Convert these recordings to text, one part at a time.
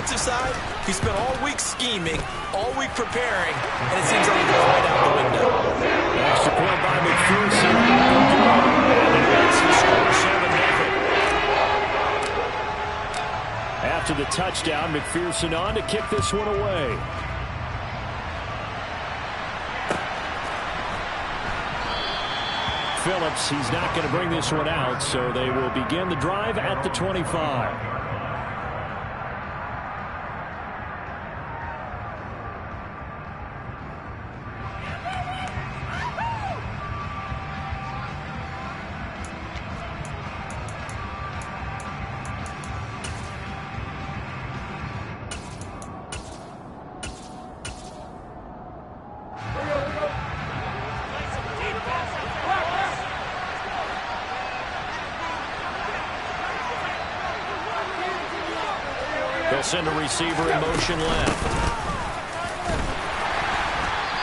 defensive side, he spent all week scheming, all week preparing, and it seems like he goes right out the window. Extra point by McPherson. And the Redskins score 7-0. After the touchdown, McPherson on to kick this one away. Phillips, he's not going to bring this one out, so they will begin the drive at the 25. They'll send a receiver in motion left.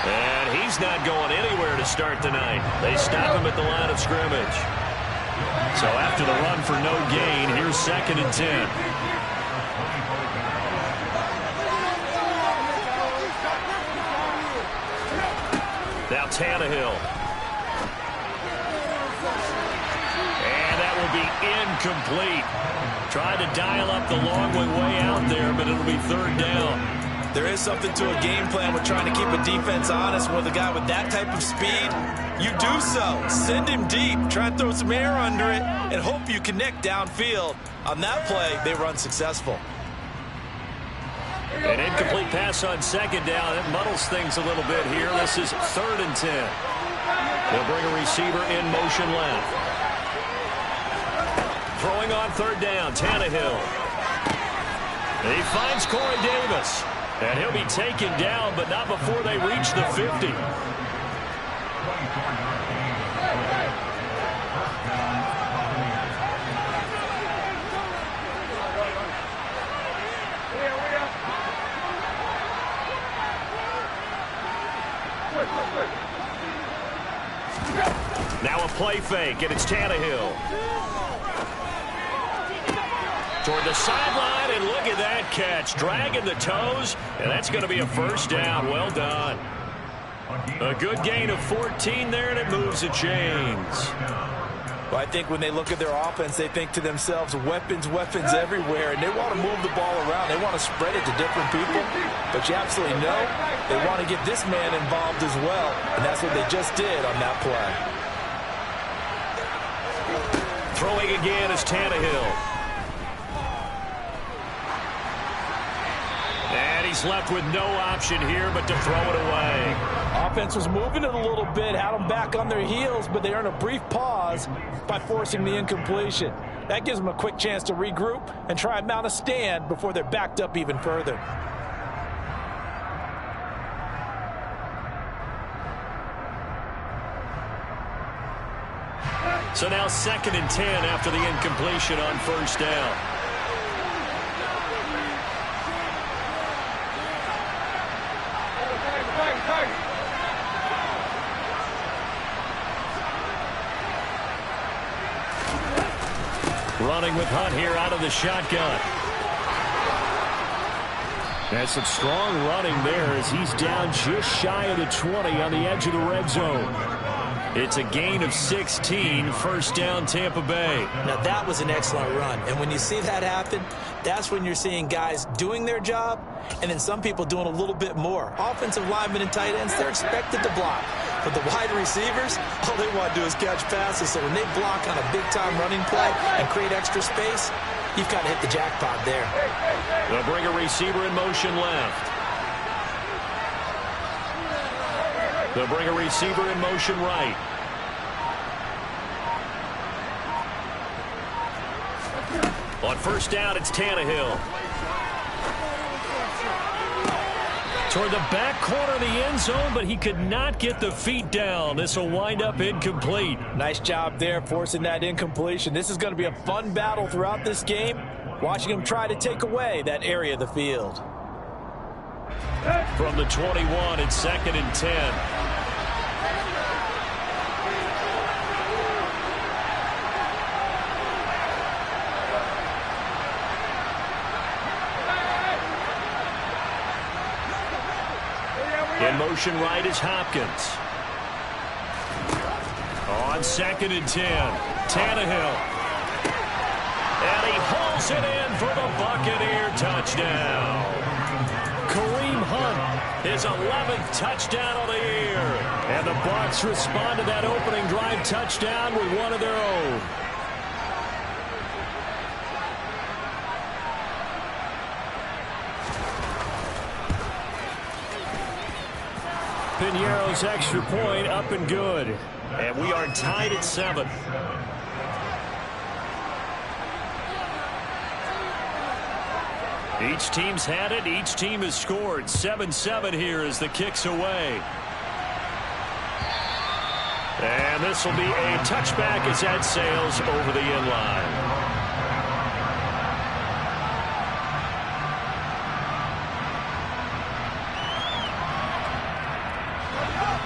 And he's not going anywhere to start tonight. They stop him at the line of scrimmage. So after the run for no gain, here's 2nd and 10. Now Tannehill. And that will be incomplete. Tried to dial up the long way out there, but it'll be 3rd down. There is something to a game plan with trying to keep a defense honest. With a guy with that type of speed, you do so. Send him deep, try and throw some air under it, and hope you connect downfield. On that play, they were unsuccessful. An incomplete pass on 2nd down. It muddles things a little bit here. This is 3rd and 10. They'll bring a receiver in motion left. Throwing on 3rd down, Tannehill. He finds Corey Davis. And he'll be taken down, but not before they reach the 50. Now a play fake, and it's Tannehill. Toward the sideline, and look at that catch. Dragging the toes, and that's going to be a 1st down. Well done. A good gain of 14 there, and it moves the chains. Well, I think when they look at their offense, they think to themselves, weapons, weapons everywhere, and they want to move the ball around. They want to spread it to different people, but you absolutely know they want to get this man involved as well, and that's what they just did on that play. Throwing again is Tannehill. And he's left with no option here but to throw it away. Offense was moving it a little bit, had them back on their heels, but they earned a brief pause by forcing the incompletion. That gives them a quick chance to regroup and try and mount a stand before they're backed up even further. So now 2nd and 10 after the incompletion on 1st down. Running with Hunt here out of the shotgun. That's some strong running there as he's down just shy of the 20 on the edge of the red zone. It's a gain of 16, 1st down Tampa Bay. Now that was an excellent run, and when you see that happen, that's when you're seeing guys doing their job and then some people doing a little bit more. Offensive linemen and tight ends, they're expected to block. But the wide receivers, all they want to do is catch passes. So when they block on a big-time running play and create extra space, you've got to hit the jackpot there. They'll bring a receiver in motion left. They'll bring a receiver in motion right. On 1st down, it's Tannehill. Toward the back corner of the end zone, but he could not get the feet down. This will wind up incomplete. Nice job there forcing that incompletion. This is going to be a fun battle throughout this game, watching him try to take away that area of the field. From the 21, it's 2nd and 10. In motion right is Hopkins. On 2nd and 10, Tannehill. And he hauls it in for the Buccaneer touchdown. Kareem Hunt, his 11th touchdown of the year. And the Bucs respond to that opening drive touchdown with one of their own. Piñeiro's extra point up and good. And we are tied at 7. Each team's had it. Each team has scored. 7-7 here as the kick's away. And this will be a touchback as that sails over the inline.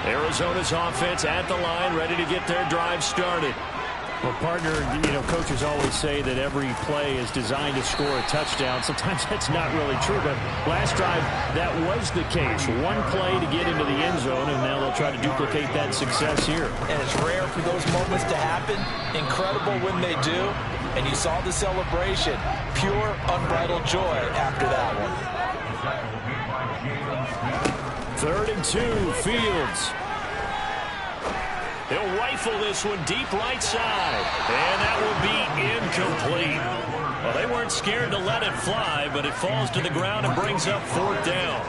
Arizona's offense at the line, ready to get their drive started. Well, partner, coaches always say that every play is designed to score a touchdown. Sometimes that's not really true, but last drive, that was the case. One play to get into the end zone, and now they'll try to duplicate that success here. And it's rare for those moments to happen. Incredible when they do. And you saw the celebration. Pure, unbridled joy after that one. 3rd and 2, Fields. He'll rifle this one deep right side. And that will be incomplete. Well, they weren't scared to let it fly, but it falls to the ground and brings up 4th down.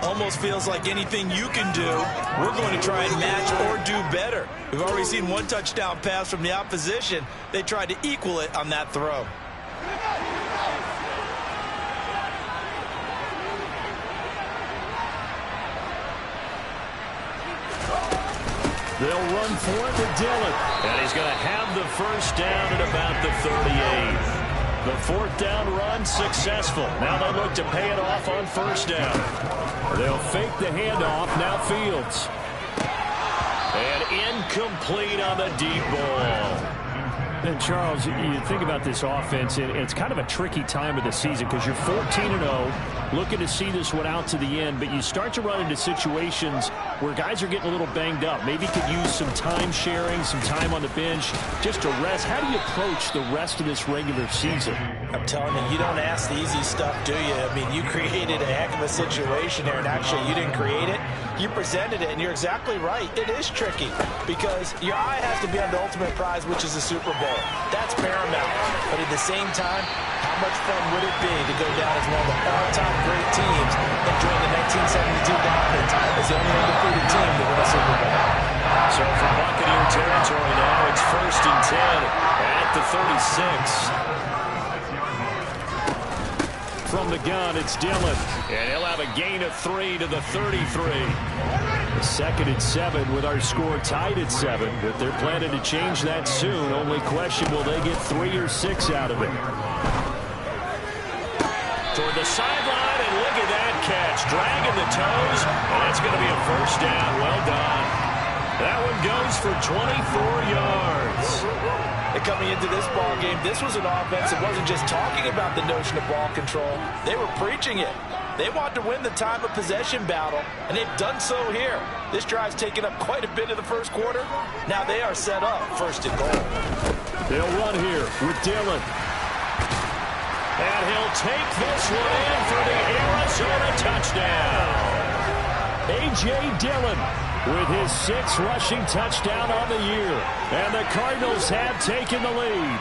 Almost feels like anything you can do, we're going to try and match or do better. We've already seen one touchdown pass from the opposition. They tried to equal it on that throw. They'll run for it to Dillon. And he's going to have the first down at about the 38. The 4th down run successful. Now they look to pay it off on 1st down. They'll fake the handoff. Now Fields. And incomplete on the deep ball. And Charles, you think about this offense, and it's kind of a tricky time of the season because you're 14-0, looking to see this one out to the end, but you start to run into situations where guys are getting a little banged up. Maybe could use some time sharing, some time on the bench, just to rest. How do you approach the rest of this regular season? I'm telling you, you don't ask the easy stuff, do you? I mean, you created a heck of a situation there, and actually you didn't create it. You presented it, and you're exactly right. It is tricky because your eye has to be on the ultimate prize, which is the Super Bowl. That's paramount. But at the same time, how much fun would it be to go down as one of the all-time great teams and join the 1972 Dolphins as the only undefeated team to win a Super Bowl? So from Buccaneer territory now, it's 1st and 10 at the 36. From the gun, it's Dillon. And he'll have a gain of 3 to the 33. 2nd and 7 with our score tied at 7, but they're planning to change that soon. Only question, will they get 3 or 6 out of it? Toward the sideline, and look at that catch. Dragging the toes, and that's going to be a 1st down. Well done. That one goes for 24 yards. And coming into this ball game, this was an offense that wasn't just talking about the notion of ball control. They were preaching it. They want to win the time of possession battle, and they've done so here. This drive's taken up quite a bit of the first quarter. Now they are set up 1st and goal. They'll run here with Dillon. And he'll take this one in for the Arizona touchdown. A.J. Dillon with his 6th rushing touchdown on the year. And the Cardinals have taken the lead.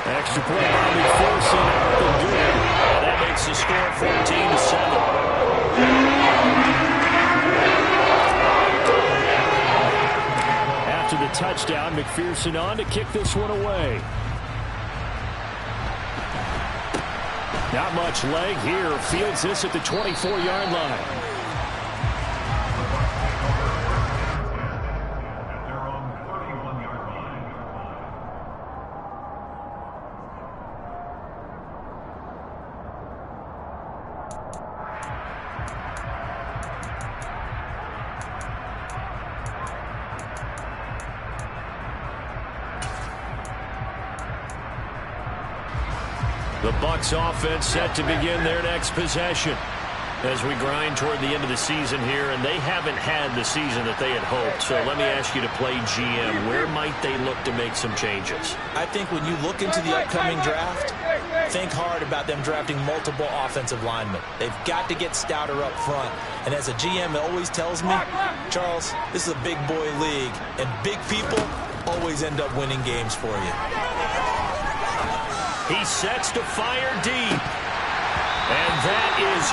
Extra point by McPherson out the good. And that makes the score 14-7. After the touchdown, McPherson on to kick this one away. Not much leg here. Fields this at the 24-yard line. The Bucs offense set to begin their next possession as we grind toward the end of the season here, and they haven't had the season that they had hoped. So let me ask you to play GM. Where might they look to make some changes? I think when you look into the upcoming draft, think hard about them drafting multiple offensive linemen. They've got to get stouter up front. And as a GM, it always tells me, Charles, this is a big boy league, and big people always end up winning games for you. He sets to fire deep. And that is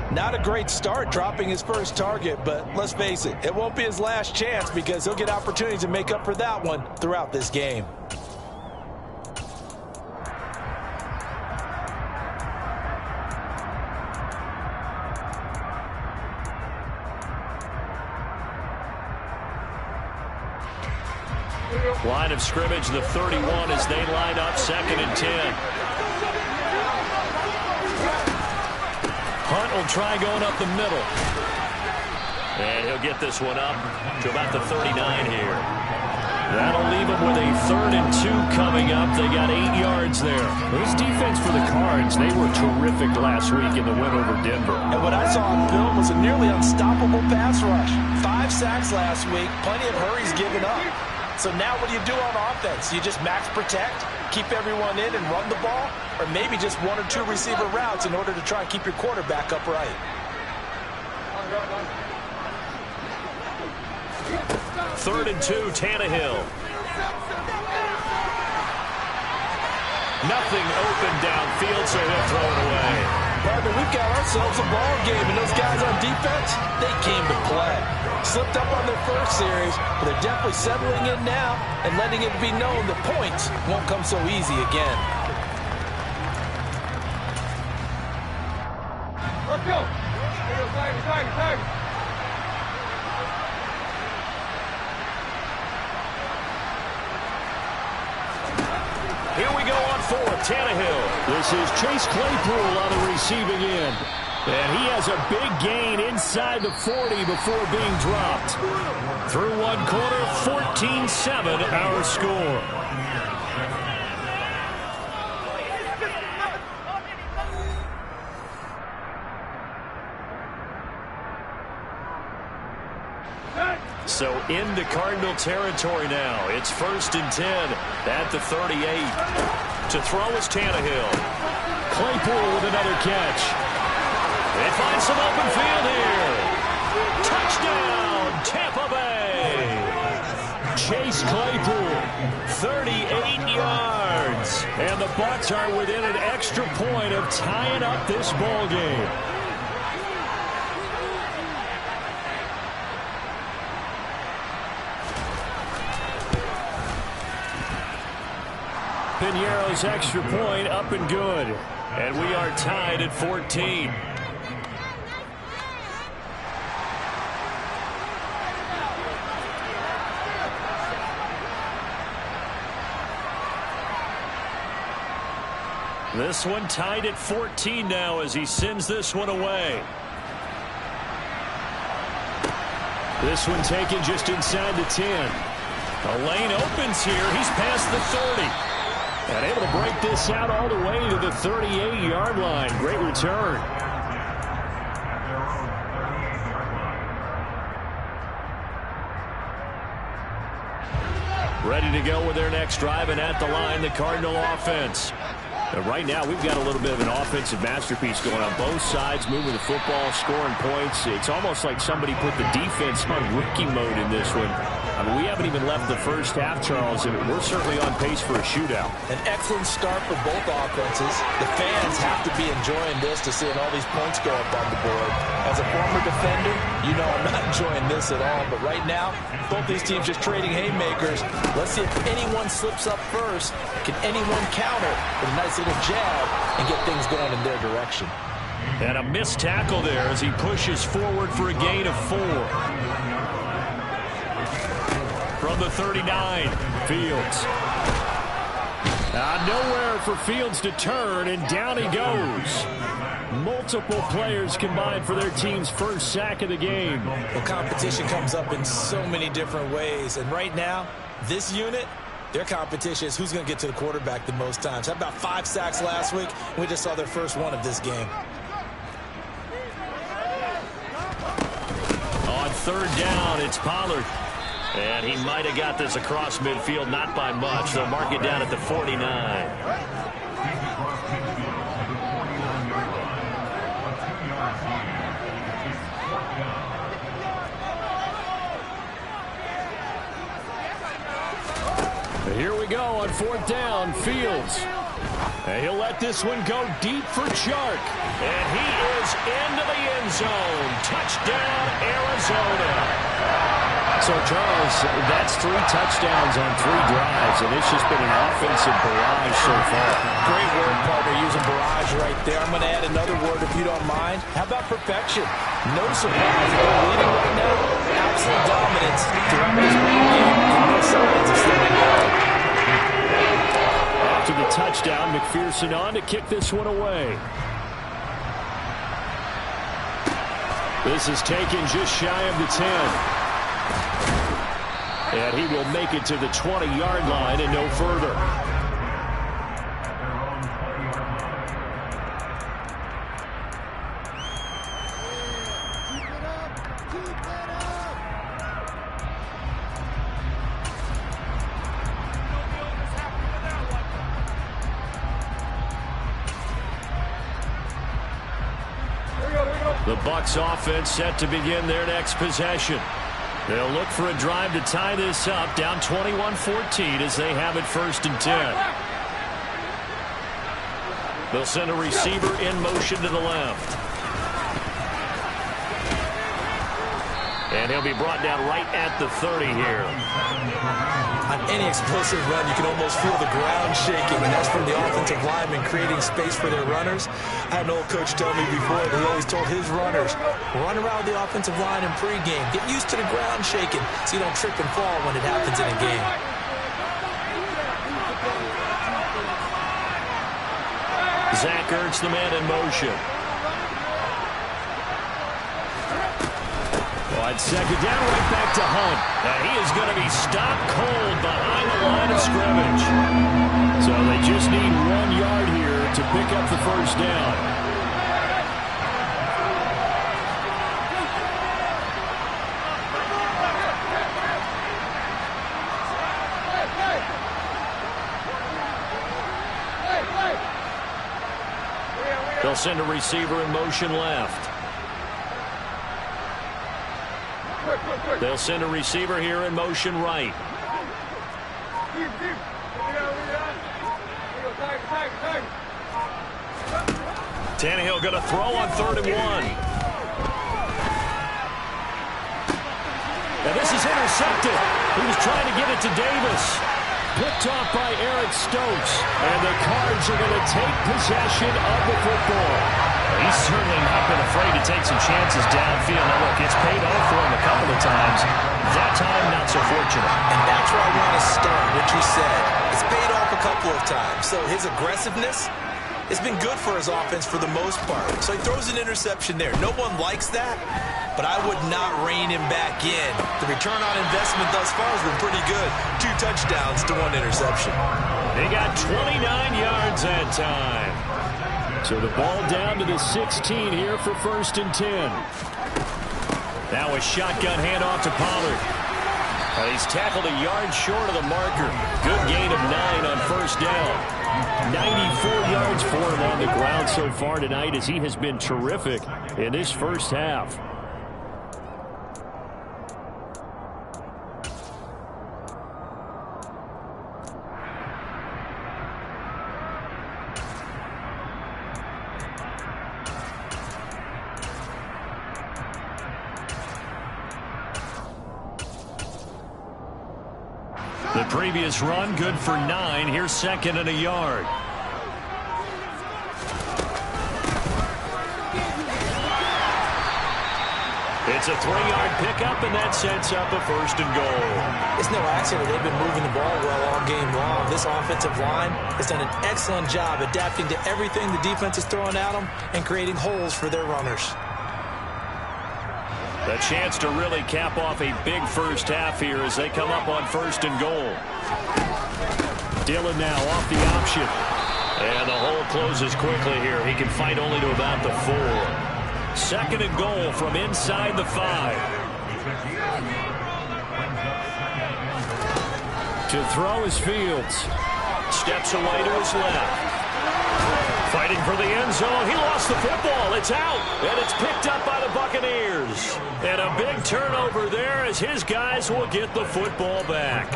incomplete. Not a great start dropping his first target, but let's face it, it won't be his last chance because he'll get opportunities to make up for that one throughout this game. Line of scrimmage, the 31 as they line up 2nd and 10. Hunt will try going up the middle. And he'll get this one up to about the 39 here. That'll leave him with a 3rd and 2 coming up. They got 8 yards there. This defense for the Cards, they were terrific last week in the win over Denver. And what I saw on film was a nearly unstoppable pass rush. 5 sacks last week, plenty of hurries given up. So now what do you do on offense? You just max protect, keep everyone in and run the ball, or maybe just 1 or 2 receiver routes in order to try and keep your quarterback upright. Third and 2, Tannehill. Nothing open downfield, so he'll throw it away. Partner, we've got ourselves a ball game, and those guys on defense, they came to play. Slipped up on their first series, but they're definitely settling in now and letting it be known the points won't come so easy again. Let's go. Here we go on 4th, Tannehill. This is Chase Claypool on the receiving end. And he has a big gain inside the 40 before being dropped. Through 1 quarter, 14-7 our score. So into Cardinal territory now. It's 1st and 10 at the 38. To throw is Tannehill. Claypool with another catch. They find some open field here. Touchdown, Tampa Bay. Chase Claypool. 38 yards. And the Bucs are within an extra point of tying up this ball game. Piñeiro's extra point up and good. And we are tied at 14. This one tied at 14 now as he sends this one away. This one taken just inside the 10. The lane opens here. He's past the 30. And able to break this out all the way to the 38-yard line. Great return. Ready to go with their next drive, and at the line, the Cardinal offense. Right now, we've got a little bit of an offensive masterpiece going on both sides, moving the football, scoring points. It's almost like somebody put the defense on rookie mode in this one. I mean, we haven't even left the first half, Charles, and we're certainly on pace for a shootout. An excellent start for both offenses. The fans have to be enjoying this to seeing all these points go up on the board. As a former defender, you know I'm not enjoying this at all. But right now, both these teams just trading haymakers. Let's see if anyone slips up first. Can anyone counter with a nice little jab and get things going in their direction? And a missed tackle there as he pushes forward for a gain of 4. From the 39, Fields. Nowhere for Fields to turn, and down he goes. Multiple players combined for their team's first sack of the game. Well, competition comes up in so many different ways, and right now, this unit, Their competition is who's going to get to the quarterback the most times. How about 5 sacks last week? We just saw their first one of this game. On third down, it's Pollard. And he might have got this across midfield, not by much. They'll mark it down at the 49. Here we go on fourth down. Fields. And he'll let this one go deep for Chark. And he is into the end zone. Touchdown, Arizona. So, Charles, that's 3 touchdowns on 3 drives, and it's just been an offensive barrage so far. Great word, partner, using barrage right there. I'm going to add another word if you don't mind. How about perfection? No surprise if they're leading right now. Absolute dominance throughout this game, and no signs of slowing down. After the touchdown, McPherson on to kick this one away. This is taken just shy of the 10. And he will make it to the 20-yard line and no further. The Bucs offense set to begin their next possession. They'll look for a drive to tie this up, down 21-14 as they have it 1st and 10. They'll send a receiver in motion to the left. And he'll be brought down right at the 30 here. On any explosive run, you can almost feel the ground shaking, and that's from the offensive linemen creating space for their runners. I had an old coach tell me before that he always told his runners, run around the offensive line in pregame. Get used to the ground shaking so you don't trip and fall when it happens in a game. Zach Ertz, the man in motion. On second down, right back to Hunt. And he is going to be stopped cold behind the line of scrimmage. So they just need 1 yard here to pick up the first down. They'll send a receiver in motion left. They'll send a receiver here in motion right. Tannehill going to throw on 3rd and 1. And this is intercepted. He was trying to get it to Davis. Picked off by Eric Stokes. And the Cards are going to take possession of the football. He's certainly not been afraid to take some chances downfield. Now, look, it's paid off for him a couple of times. That time, not so fortunate. And that's where I want to start, what you said. It's paid off a couple of times. So his aggressiveness, it's been good for his offense for the most part. So he throws an interception there. No one likes that, but I would not rein him back in. The return on investment thus far has been pretty good. 2 touchdowns to 1 interception. They got 29 yards that time. So the ball down to the 16 here for 1st and 10. Now a shotgun handoff to Pollard. He's tackled a yard short of the marker. Good gain of 9 on 1st down. 94 yards for him on the ground so far tonight as he has been terrific in this first half. The previous run, good for 9. Here's 2nd and a yard. It's a 3-yard pickup, and that sets up a 1st and goal. It's no accident they've been moving the ball well all game long. This offensive line has done an excellent job adapting to everything the defense is throwing at them and creating holes for their runners. A chance to really cap off a big first half here as they come up on 1st and goal. Dillon now off the option. And the hole closes quickly here. He can fight only to about the 4. 2nd and goal from inside the 5. To throw is Fields. Steps away to his left. Fighting for the end zone. He lost the football. It's out. And it's picked up by the Buccaneers. And a big turnover there as his guys will get the football back.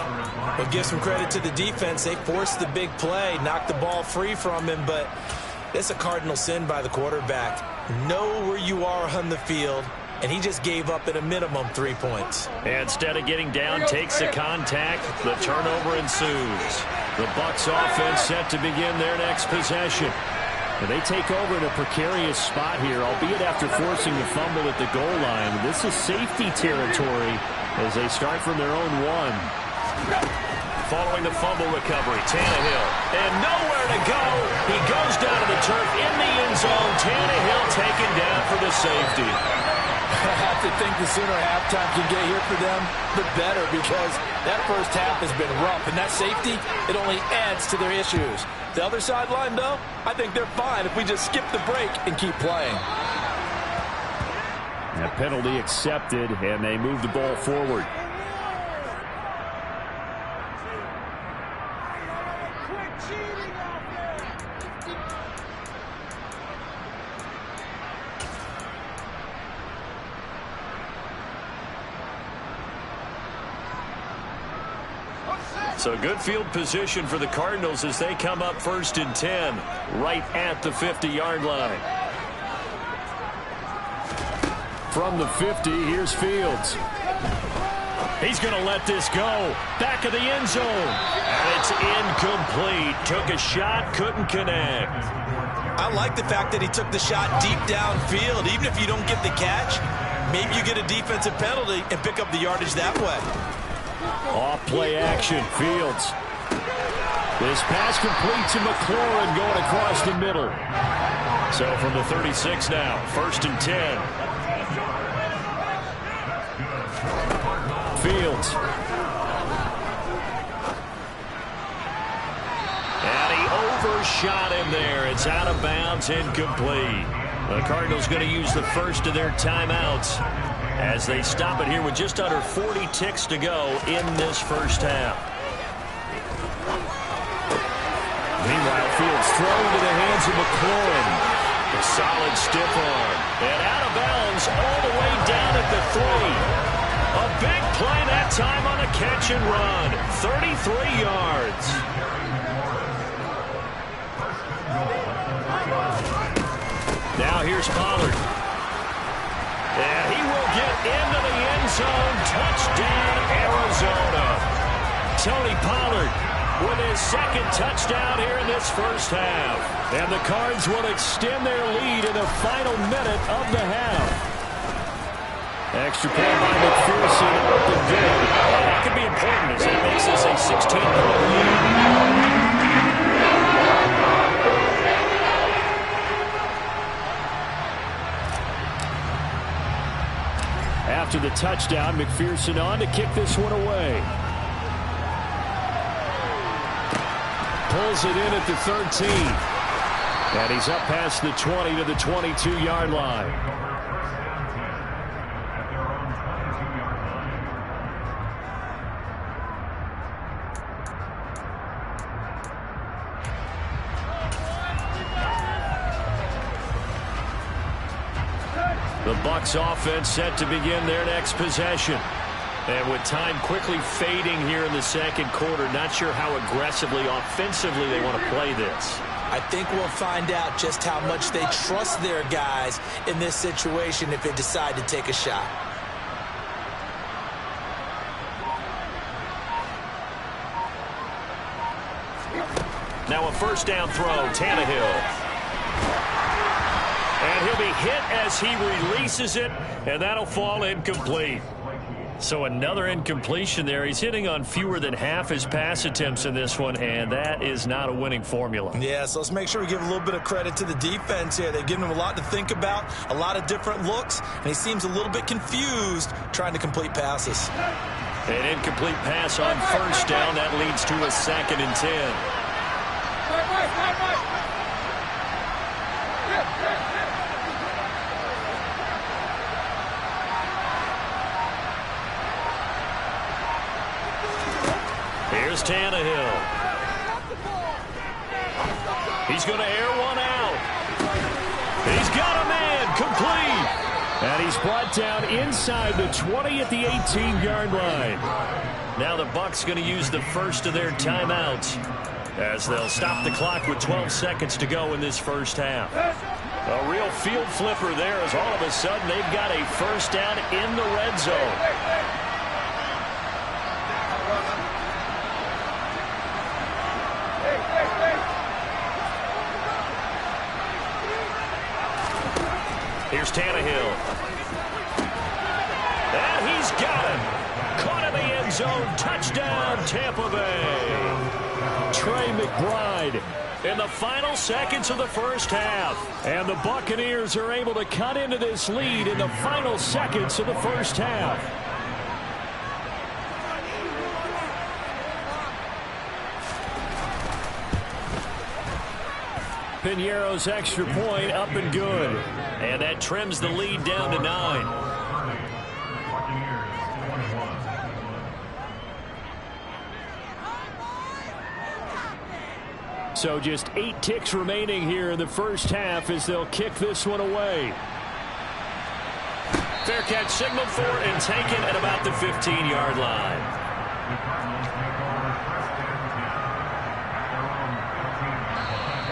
But give some credit to the defense. They forced the big play, knocked the ball free from him, but it's a cardinal sin by the quarterback. Know where you are on the field, and he just gave up at a minimum 3 points. Instead of getting down, takes the contact. The turnover ensues. The Bucs offense set to begin their next possession. And they take over in a precarious spot here, albeit after forcing the fumble at the goal line. This is safety territory as they start from their own 1. Following the fumble recovery, Tannehill. And nowhere to go. He goes down to the turf in the end zone. Tannehill taken down for the safety. I have to think the sooner halftime can get here for them, the better, because that first half has been rough. And that safety, it only adds to their issues. The other sideline, though, I think they're fine if we just skip the break and keep playing. A penalty accepted, and they move the ball forward. So good field position for the Cardinals as they come up 1st and 10, right at the 50-yard line. From the 50, here's Fields. He's going to let this go. Back of the end zone. And it's incomplete. Took a shot, couldn't connect. I like the fact that he took the shot deep downfield. Even if you don't get the catch, maybe you get a defensive penalty and pick up the yardage that way. Off play action, Fields. This pass complete to McLaurin going across the middle. So from the 36 now, 1st and 10. Fields. And he overshot him there. It's out of bounds, incomplete. The Cardinals going to use the first of their timeouts as they stop it here with just under 40 ticks to go in this first half. Meanwhile, Fields thrown to the hands of McLaurin. A solid stiff arm. And out of bounds all the way down at the 3. A big play that time on a catch and run. 33 yards. Now here's Pollard. And he will get into the end zone. Touchdown, Arizona. Tony Pollard with his 2nd touchdown here in this first half. And the Cards will extend their lead in the final minute of the half. Extra point by McPherson up the good. That could be important as that makes this a 16-point lead. After the touchdown, McPherson on to kick this one away. Pulls it in at the 13. And he's up past the 20 to the 22-yard line. The Bucs offense set to begin their next possession. And with time quickly fading here in the 2nd quarter, not sure how aggressively, offensively they want to play this. I think we'll find out just how much they trust their guys in this situation if they decide to take a shot. Now a 1st down throw, Tannehill. And he'll be hit as he releases it, and that'll fall incomplete. So another incompletion there. He's hitting on fewer than half his pass attempts in this one, and that is not a winning formula. Yeah, so let's make sure we give a little bit of credit to the defense here. They've given him a lot to think about, a lot of different looks, and he seems a little bit confused trying to complete passes. An incomplete pass on first down. That leads to a 2nd and 10. Here's Tannehill. He's going to air one out. He's got a man, complete. And he's brought down inside the 20 at the 18-yard line. Now the Bucs going to use the first of their timeouts as they'll stop the clock with 12 seconds to go in this first half. A real field flipper there as all of a sudden they've got a first down in the red zone. Here's Tannehill. And he's got him. Caught in the end zone. Touchdown, Tampa Bay. Trey McBride in the final seconds of the first half. And the Buccaneers are able to cut into this lead in the final seconds of the first half. Piñeiro's extra point up and good. And that trims the lead down to 9. So just 8 ticks remaining here in the first half as they'll kick this one away. Fair catch signaled for and taken at about the 15-yard line.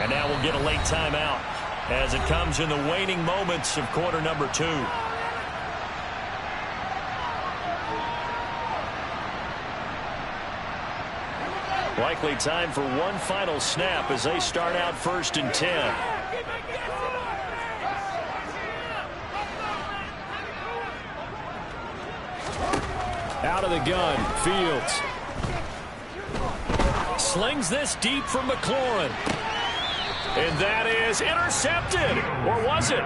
And now we'll get a late timeout as it comes in the waning moments of quarter number 2. Likely time for one final snap as they start out 1st and 10. Out of the gun, Fields. Slings this deep from McLaurin. And that is intercepted. Or was it?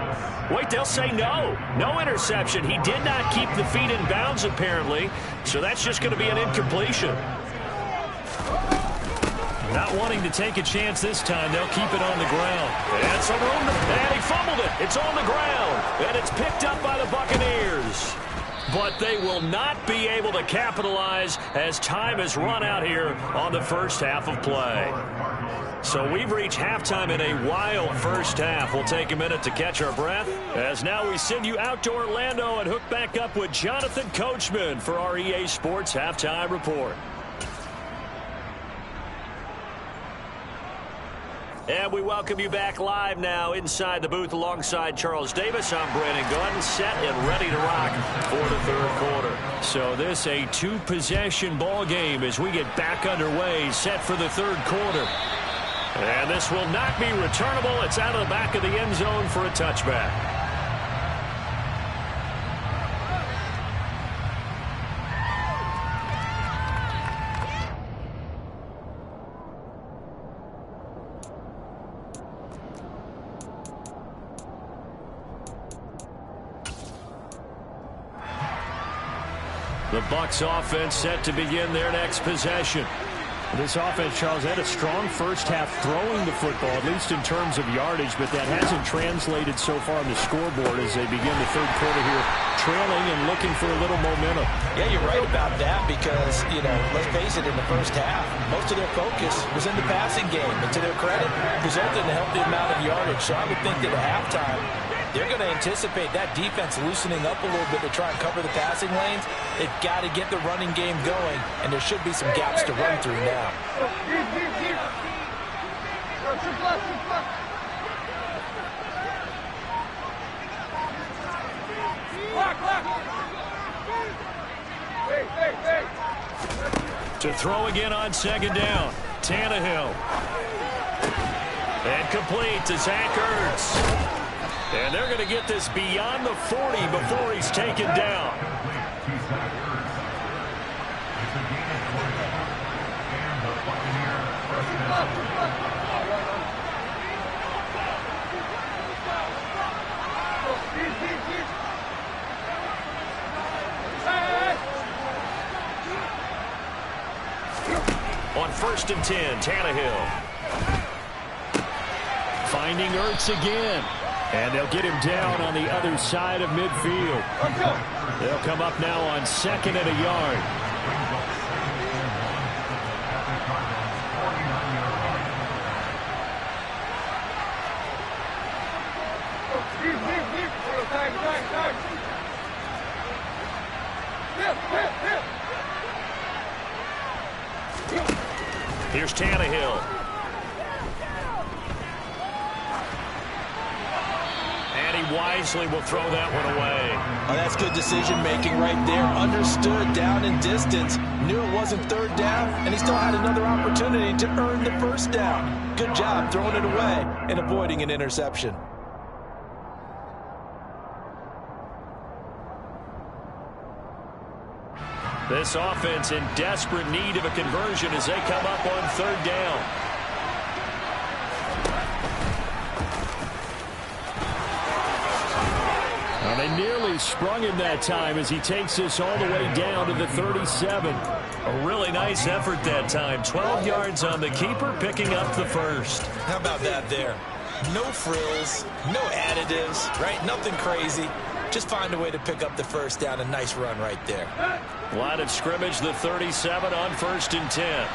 Wait, they'll say no. No interception. He did not keep the feet in bounds, apparently. So that's just going to be an incompletion. Not wanting to take a chance this time, they'll keep it on the ground. And some room, and he fumbled it. It's on the ground, and it's picked up by the Buccaneers. But they will not be able to capitalize as time has run out here on the first half of play. So we've reached halftime in a wild first half. We'll take a minute to catch our breath as now we send you out to Orlando and hook back up with Jonathan Coachman for our EA Sports Halftime Report. And we welcome you back live now inside the booth alongside Charles Davis. I'm Brandon Gunn, set and ready to rock for the third quarter. So this a 2-possession ball game as we get back underway, set for the third quarter. And this will not be returnable. It's out of the back of the end zone for a touchback. The Bucs offense set to begin their next possession. This offense, Charles, had a strong first half throwing the football, at least in terms of yardage, but that hasn't translated so far on the scoreboard as they begin the third quarter here, trailing and looking for a little momentum. Yeah, you're right about that because, you know, let's face it, in the first half, most of their focus was in the passing game. And to their credit, resulted in a healthy amount of yardage. So I would think that at halftime, they're going to anticipate that defense loosening up a little bit to try and cover the passing lanes. They've got to get the running game going, and there should be some gaps to run through now. To throw again on second down, Tannehill. And complete to Zach Ertz. And they're going to get this beyond the 40 before he's taken down. first and 10. Tannehill. Finding Ertz again. And they'll get him down on the other side of midfield. They'll come up now on 2nd and a yard. Here's Tannehill. And he wisely will throw that one away. Oh, that's good decision-making right there. Understood down in distance. Knew it wasn't 3rd down, and he still had another opportunity to earn the 1st down. Good job throwing it away and avoiding an interception. This offense in desperate need of a conversion as they come up on 3rd down. Well, they nearly sprung him that time as he takes this all the way down to the 37. A really nice effort that time. 12 yards on the keeper, picking up the 1st. How about that there? No frills, no additives, right? Nothing crazy. Just find a way to pick up the 1st down. A nice run right there. Line of scrimmage, the 37 on 1st and 10.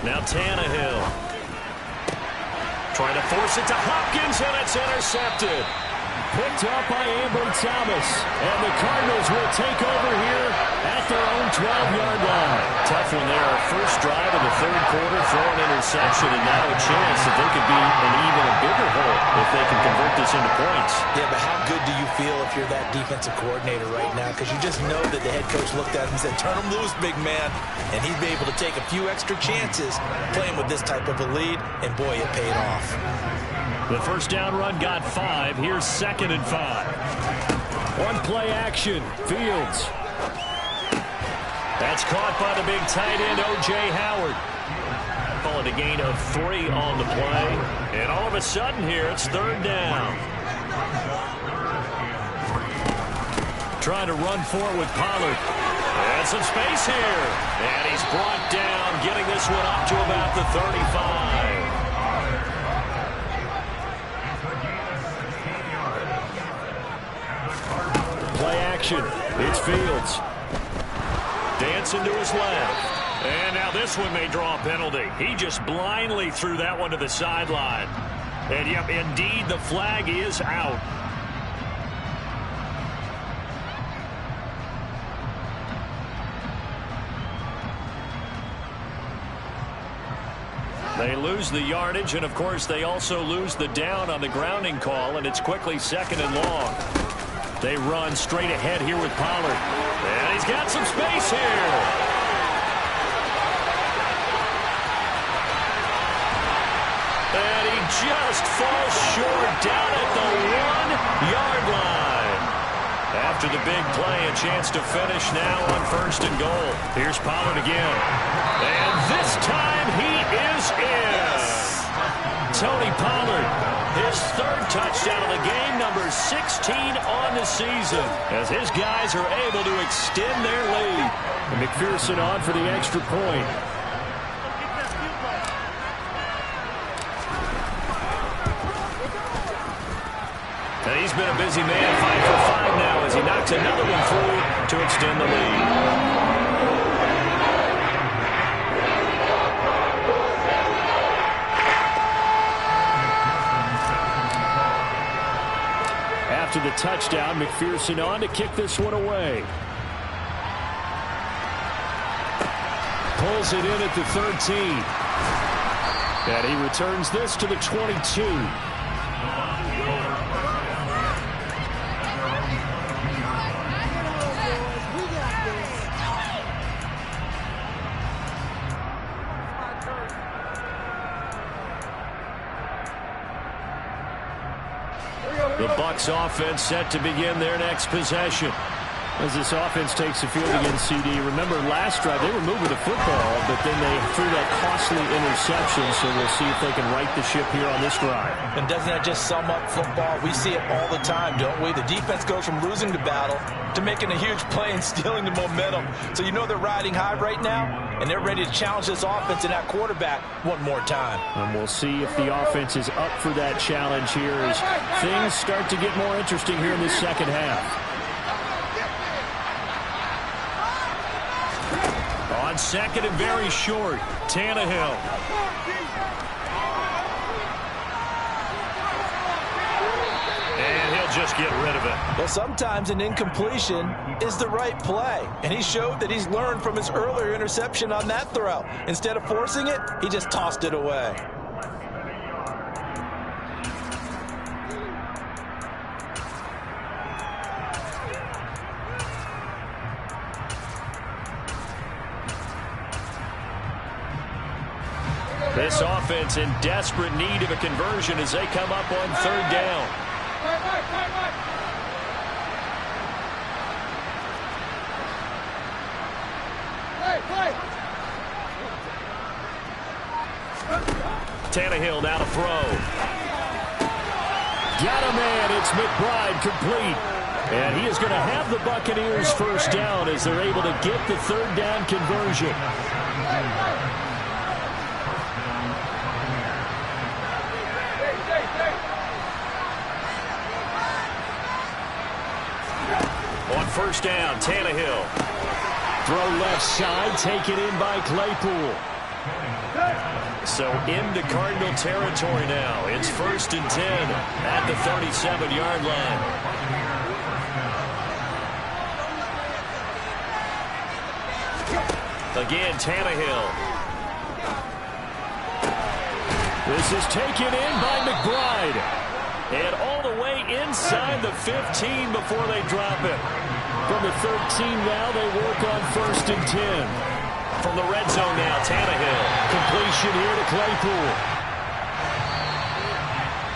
Now Tannehill. Trying to force it to Hopkins, and it's intercepted. Picked up by Ambry Thomas. And the Cardinals will take over here at their own 12-yard line. Tough one there. First drive of the 3rd quarter, throw an interception, and now a chance that they could be in even a bigger hole if they can convert this into points. Yeah, but how good do you feel if you're that defensive coordinator right now? Because you just know that the head coach looked at him and said, turn him loose, big man. And he'd be able to take a few extra chances playing with this type of a lead, and boy, it paid off. The 1st down run got 5. Here's 2nd and 5. One play action. Fields. That's caught by the big tight end, O.J. Howard. Call it a gain of 3 on the play. And all of a sudden here, it's 3rd down. Trying to run for it with Pollard. And some space here. And he's brought down, getting this one up to about the 35. Play action. It's Fields. Dancing to his left. And now this one may draw a penalty. He just blindly threw that one to the sideline. And yep, indeed, the flag is out. They lose the yardage, and of course they also lose the down on the grounding call, and it's quickly 2nd and long. They run straight ahead here with Pollard. And he's got some space here. And he just falls short down at the 1-yard line. After the big play, a chance to finish now on 1st and goal. Here's Pollard again. And this time he is in. Tony Pollard, his 3rd touchdown of the game, number 16 on the season, as his guys are able to extend their lead. And McPherson on for the extra point. And he's been a busy man, 5 for 5 now, as he knocks another one through to extend the lead. After the touchdown, McPherson on to kick this one away. Pulls it in at the 13. And he returns this to the 22. The Bucs offense set to begin their next possession. As this offense takes the field against CD, remember last drive they were moving the football, but then they threw that costly interception, so we'll see if they can right the ship here on this drive. And doesn't that just sum up football? We see it all the time, don't we? The defense goes from losing the battle to making a huge play and stealing the momentum. So you know they're riding high right now, and they're ready to challenge this offense and that quarterback one more time. And we'll see if the offense is up for that challenge here as things start to get more interesting here in this second half. On second and very short, Tannehill. And he'll just get rid of it. Well, sometimes an incompletion is the right play. And he showed that he's learned from his earlier interception on that throw. Instead of forcing it, he just tossed it away. This offense in desperate need of a conversion as they come up on third down. Tannehill now to throw. Got a man. It's McBride complete. And he is going to have the Buccaneers first down as they're able to get the third down conversion. On first down, Tannehill. Throw left side, taken in by Claypool. So into Cardinal territory now. It's 1st and 10 at the 37-yard line. Again, Tannehill. This is taken in by McBride. And all the way inside the 15 before they drop it. From the 13 now, they work on 1st and 10. From the red zone now, Tannehill. Completion here to Claypool.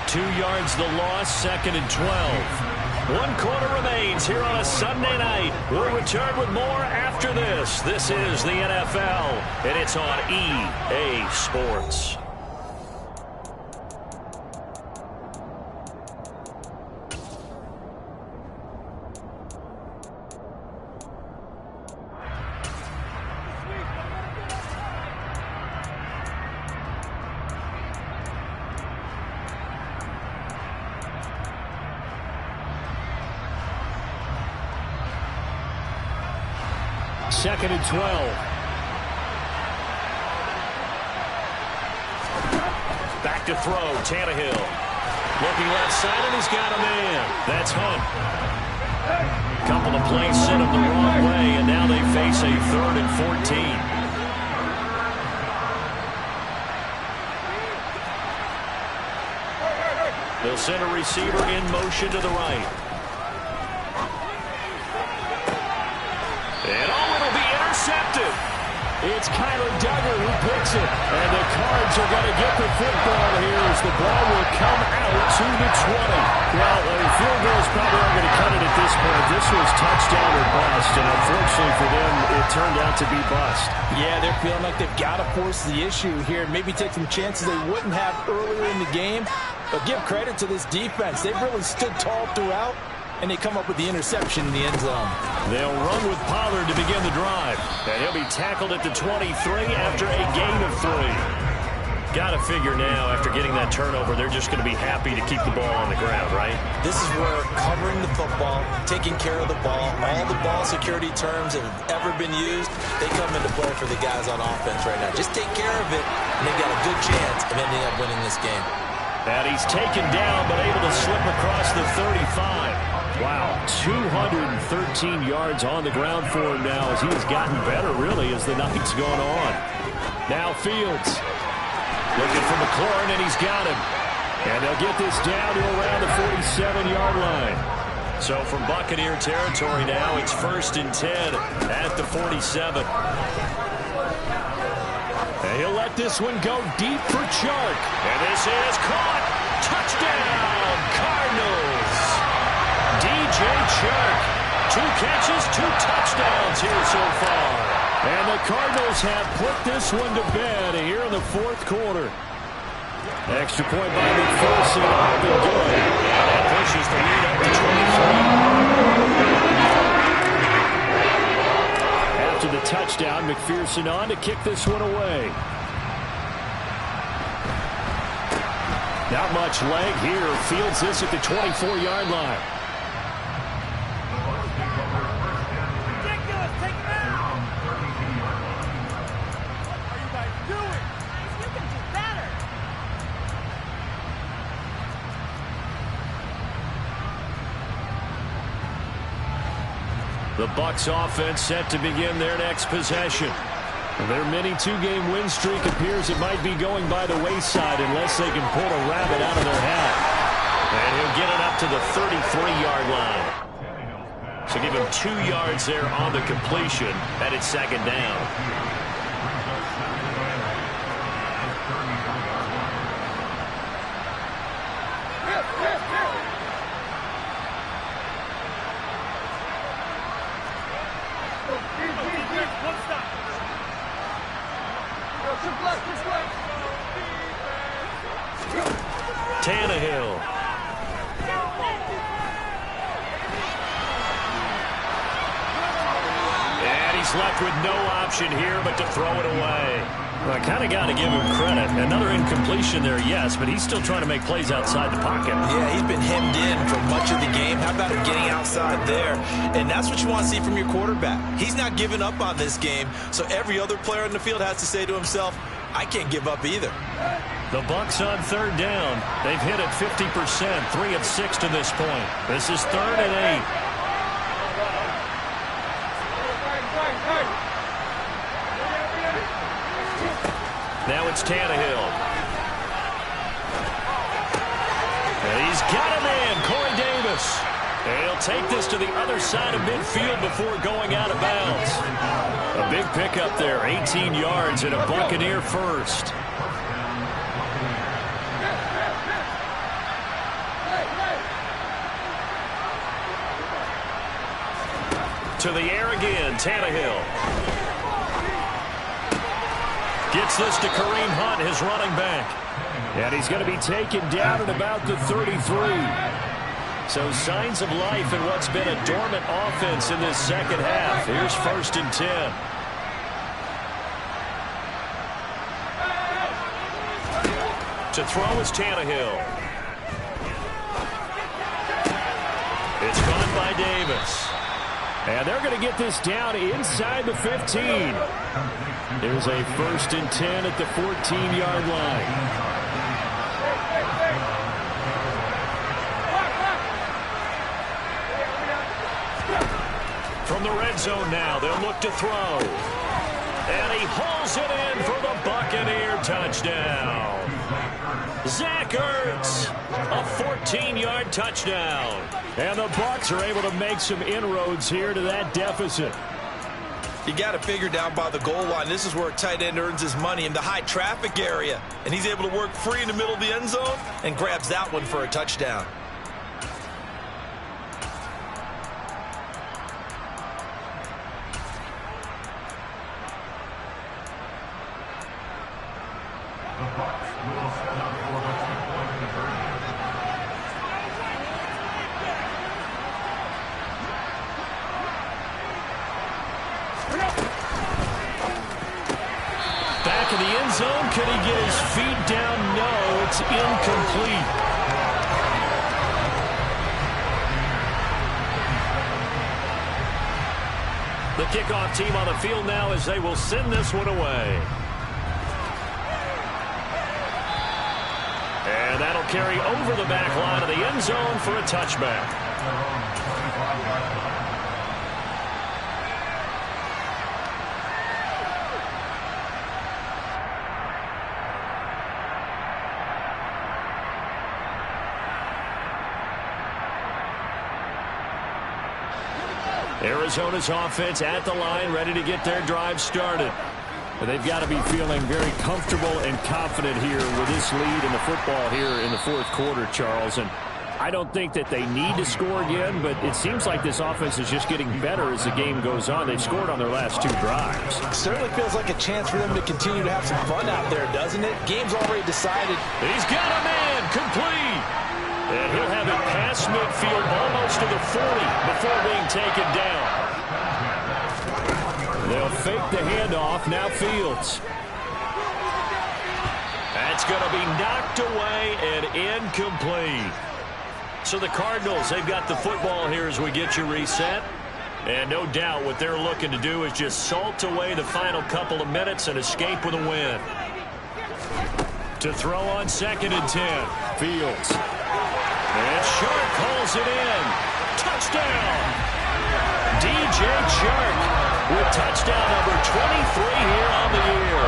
2 yards the loss, 2nd and 12. 1 quarter remains here on a Sunday night. We'll return with more after this. This is the NFL, and it's on EA Sports. Second and 12. Back to throw, Tannehill. Looking left side, and he's got a man. That's Hunt. Couple of plays sent him the wrong way, and now they face a 3rd and 14. They'll send a receiver in motion to the right. And it'll be intercepted. It's Kyler Duggar who picks it. And the Cards are going to get the football here as the ball will come out to the 20. Well, field goals probably aren't going to cut it at this point. This was touchdown or bust, and unfortunately for them, it turned out to be bust. Yeah, they're feeling like they've got to force the issue here. Maybe take some chances they wouldn't have earlier in the game. But give credit to this defense. They've really stood tall throughout, and they come up with the interception in the end zone. They'll run with Pollard to begin the drive. And he'll be tackled at the 23 after a gain of 3. Got to figure now, after getting that turnover, they're just going to be happy to keep the ball on the ground, right? This is where covering the football, taking care of the ball, all the ball security terms that have ever been used, they come into play for the guys on offense right now. Just take care of it, and they've got a good chance of ending up winning this game. And he's taken down, but able to slip across the 35. Wow, 213 yards on the ground for him now as he has gotten better, really, as the night's gone on. Now Fields looking for McLaurin, and he's got him. And they'll get this down to around the 47-yard line. So from Buccaneer territory now, it's 1st and 10 at the 47. And he'll let this one go deep for Chark. And this is caught. Touchdown, Cardinals. DJ Chark 2 catches, 2 touchdowns here so far. And the Cardinals have put this one to bed here in the 4th quarter. Extra point by McPherson, up and good. That pushes the lead up to 23. After the touchdown, McPherson on to kick this one away. Not much leg here. Fields this at the 24-yard line. The Bucs offense set to begin their next possession. Their mini 2-game win streak appears it might be going by the wayside unless they can pull a rabbit out of their hat. And he'll get it up to the 33-yard line. So give him 2 yards there on the completion, and it's 2nd down. Tannehill. And he's left with no option here but to throw it away. Well, I kind of got to give him credit. Another incompletion there, yes, but he's still trying to make plays outside the pocket. Yeah, he's been hemmed in for much of the game. How about him getting outside there? And that's what you want to see from your quarterback. He's not giving up on this game, so every other player in the field has to say to himself, I can't give up either. The Bucs on 3rd down. They've hit it 50%, 3 of 6 to this point. This is 3rd and 8. Now it's Tannehill. And he's got him in, Corey Davis. And he'll take this to the other side of midfield before going out of bounds. A big pickup there, 18 yards and a Buccaneer first. To the air again, Tannehill. Gets this to Kareem Hunt, his running back. And he's going to be taken down at about the 33. So signs of life in what's been a dormant offense in this 2nd half. Here's 1st and 10. To throw is Tannehill. It's caught by Davis. And they're going to get this down inside the 15. There's a 1st and 10 at the 14-yard line. From the red zone now, they'll look to throw. And he hauls it in for the Buccaneer touchdown. Zach Ertz, a 14-yard touchdown. And the Bucs are able to make some inroads here to that deficit. You got to figure down by the goal line. This is where a tight end earns his money, in the high traffic area. And he's able to work free in the middle of the end zone and grabs that one for a touchdown. Back in the end zone, can he get his feet down? No, it's incomplete. The kickoff team on the field now as they will send this one away. And that'll carry over the back line of the end zone for a touchback. Arizona's offense at the line, ready to get their drive started. They've got to be feeling very comfortable and confident here with this lead in the football here in the 4th quarter, Charles. And I don't think that they need to score again, but it seems like this offense is just getting better as the game goes on. They've scored on their last 2 drives. Certainly feels like a chance for them to continue to have some fun out there, doesn't it? Game's already decided. He's got a man complete. And he'll have it past midfield almost to the 40 before being taken down. They'll fake the handoff. Now Fields. That's going to be knocked away and incomplete. So the Cardinals, they've got the football here as we get you reset. And no doubt what they're looking to do is just salt away the final couple of minutes and escape with a win. To throw on 2nd and 10. Fields. And Chark calls it in. Touchdown. DJ Chark with touchdown number 23 here on the year.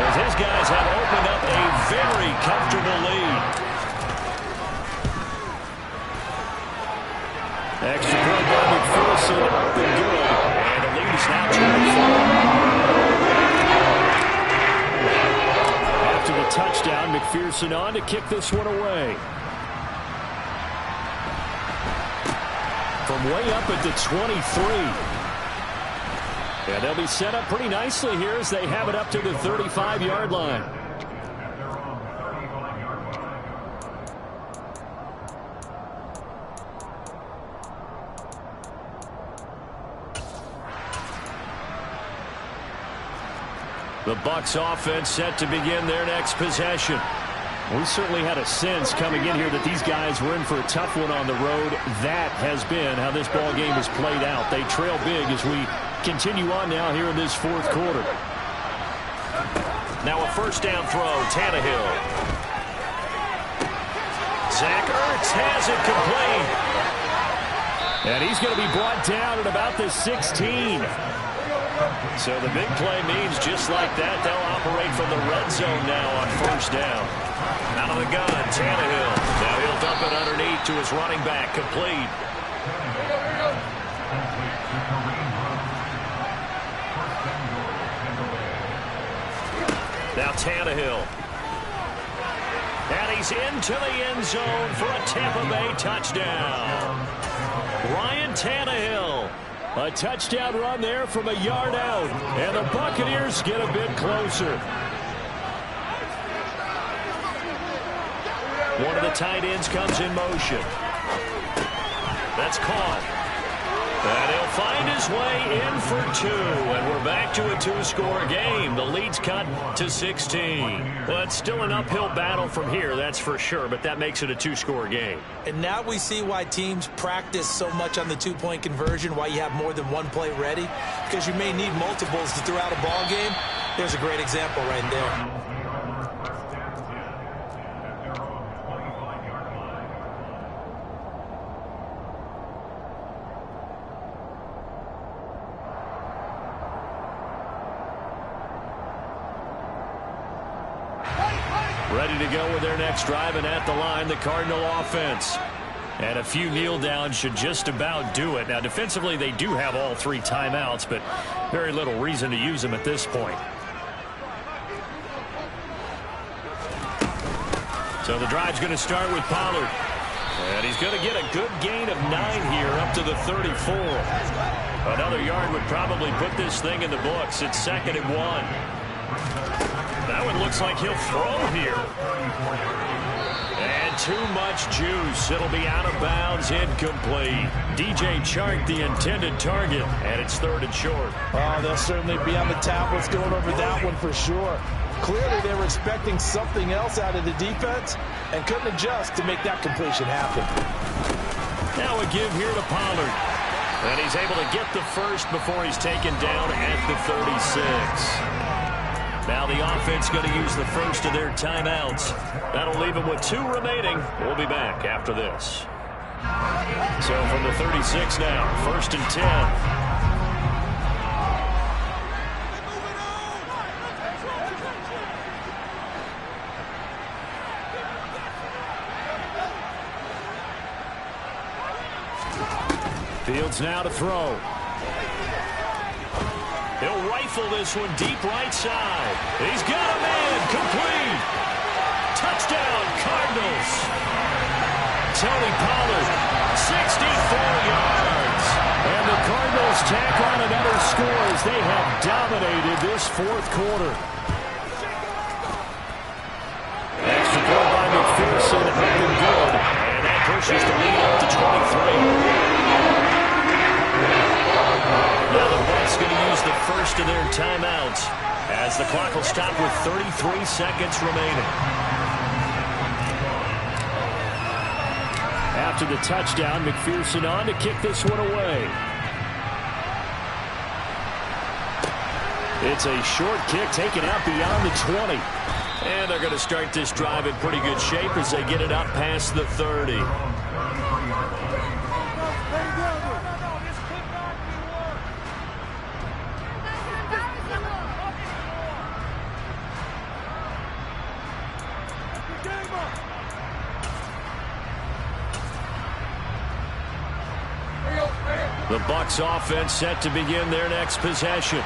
As his guys have opened up a very comfortable lead. Extra point by McPherson, up and good. And the lead is now 24. After the touchdown, McPherson on to kick this one away. From way up at the 23. And they'll be set up pretty nicely here as they have it up to the 35-yard line. The Bucs offense set to begin their next possession. We certainly had a sense coming in here that these guys were in for a tough one on the road. That has been how this ball game has played out. They trail big as we continue on now here in this 4th quarter. Now a first down throw, Tannehill. Zach Ertz has it complete. And he's going to be brought down at about the 16. So the big play means just like that, they'll operate from the red zone now on first down. Out of the gun, Tannehill. Now he'll dump it underneath to his running back, complete. Now Tannehill. And he's into the end zone for a Tampa Bay touchdown. Ryan Tannehill. A touchdown run there from a yard out. And the Buccaneers get a bit closer. One of the tight ends comes in motion. That's caught. And he'll find his way in for 2. And we're back to a 2-score game. The lead's cut to 16. Well, it's still an uphill battle from here, that's for sure. But that makes it a 2-score game. And now we see why teams practice so much on the 2-point conversion, why you have more than one play ready. Because you may need multiples to throughout a ball game. There's a great example right there. Ready to go with their next drive, and at the line, the Cardinal offense. And a few kneel downs should just about do it. Now, defensively, they do have all 3 timeouts, but very little reason to use them at this point. So the drive's going to start with Pollard. And he's going to get a good gain of 9 here up to the 34. Another yard would probably put this thing in the books. It's 2nd and 1. That one looks like he'll throw here. And too much juice. It'll be out of bounds, incomplete. DJ Chark, the intended target, and it's 3rd and short. Oh, they'll certainly be on the tablets going over that one for sure. Clearly, they were expecting something else out of the defense and couldn't adjust to make that completion happen. Now a give here to Pollard. And he's able to get the first before he's taken down at the 36. Now the offense going to use the first of their timeouts. That'll leave them with 2 remaining. We'll be back after this. So from the 36 now, 1st and 10. Fields now to throw. He'll rifle this one deep right side. He's got a man, complete. Touchdown, Cardinals. Tony Pollard, 64 yards. And the Cardinals tack on another score as they have dominated this fourth quarter. Extra point by McPherson had been good. And that pushes the lead up to 23. Now the Bucs going to use the first of their timeouts as the clock will stop with 33 seconds remaining. After the touchdown, McPherson on to kick this one away. It's a short kick taken out beyond the 20. And they're going to start this drive in pretty good shape as they get it up past the 30. The Bucs offense set to begin their next possession.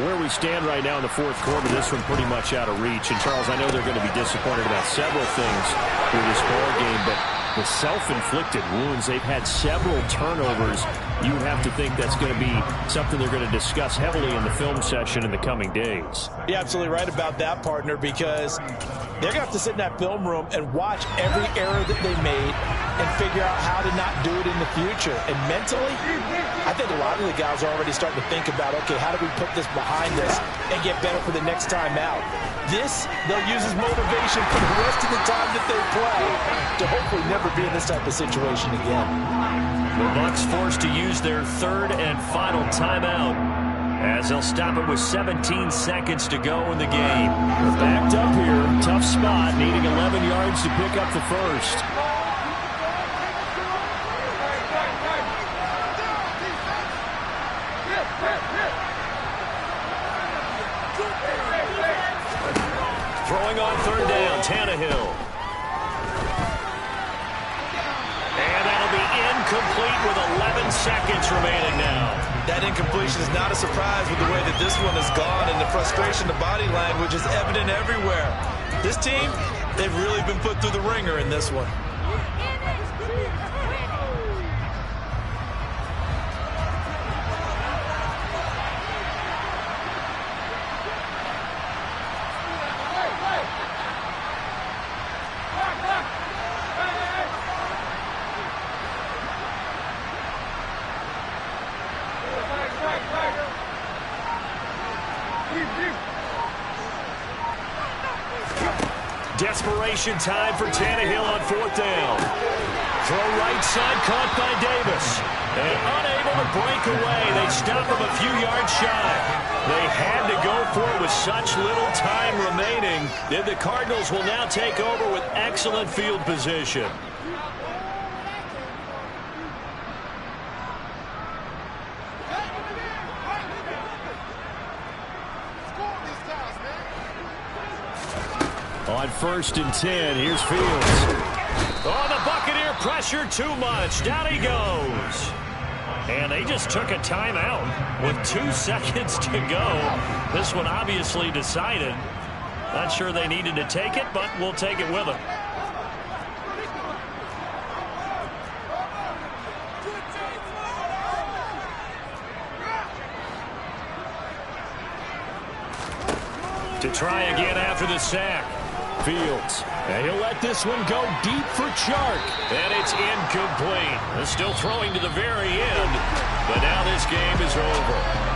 Where we stand right now in the fourth quarter, this one pretty much out of reach. And, Charles, I know they're going to be disappointed about several things with this ball game, but the self-inflicted wounds, they've had several turnovers. You would have to think that's going to be something they're going to discuss heavily in the film session in the coming days. You're absolutely right about that, partner, because they're going to have to sit in that film room and watch every error that they made and figure out how to not do it in the future. And mentally, I think a lot of the guys are already starting to think about, okay, how do we put this behind us and get better for the next time out? This, they'll use as motivation for the rest of the time that they play to hopefully never be in this type of situation again. The Bucs forced to use their third and final timeout as they'll stop it with 17 seconds to go in the game. They're backed up here. Tough spot, needing 11 yards to pick up the first. Throwing on third down, Tannehill. And that'll be incomplete with 11 seconds remaining now. That incompletion is not a surprise with the way that this one has gone, and the frustration, the body language is evident everywhere. This team, they've really been put through the ringer in this one. Desperation time for Tannehill on fourth down. Throw right side caught by Davis. And unable to break away. They stop him a few yards shy. They had to go for it with such little time remaining. Then the Cardinals will now take over with excellent field position. On 1st and 10, here's Fields. Oh, the Buccaneer pressure too much. Down he goes. And they just took a timeout with 2 seconds to go. This one obviously decided. Not sure they needed to take it, but we'll take it with them. To try again after the sack. Fields. And he'll let this one go deep for Chark. And it's incomplete. They're still throwing to the very end. But now this game is over.